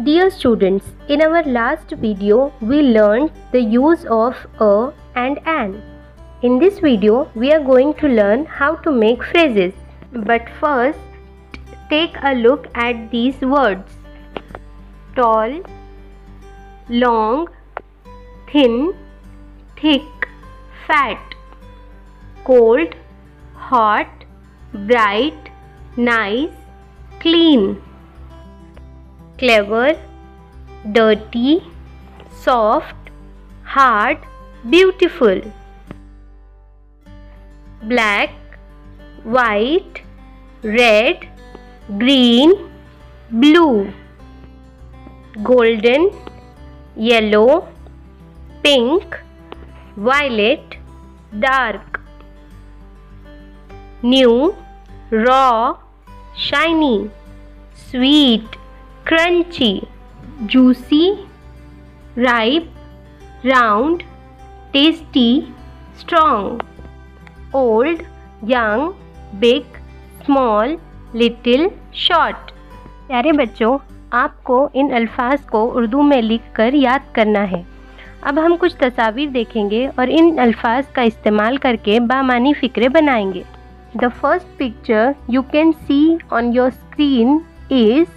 Dear students, in our last video, we learned the use of a and an. In this video, we are going to learn how to make phrases. But first, take a look at these words. Tall, long, thin, thick, fat. Cold, hot, bright, nice, clean. Clever, dirty, soft, hard, beautiful. Black, white, red, green, blue. Golden, yellow, pink, violet, dark. New, raw, shiny, sweet, crunchy, juicy, ripe, round, tasty, strong. Old, young, big, small, little, short. प्यारे बच्चों, आपको इन अल्फाज को उर्दू में लिखकर याद करना है। अब हम कुछ तस्वीर देखेंगे और इन अल्फाज का इस्तेमाल करके बामानी फ़िक्रे बनाएंगे। The first picture you can see on your screen is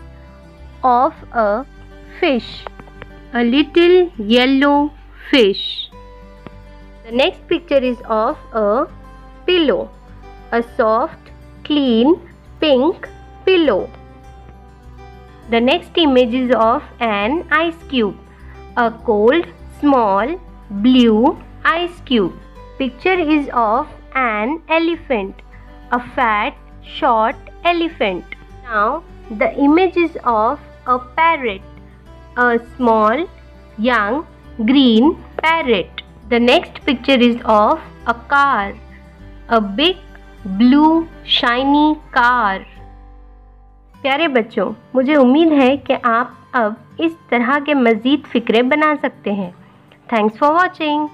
of a fish, a little yellow fish. The next picture is of a pillow, a soft, clean, pink pillow. The next image is of an ice cube, a cold, small, blue ice cube. Picture is of an elephant, a fat, short elephant. Now the image is of a parrot, a small, young, green parrot. The next picture is of a car, a big, blue, shiny car. प्यारे बच्चों, मुझे उम्मीद है कि आप अब इस तरह के मज़ीद फ़िक्रे बना सकते हैं। Thanks for watching.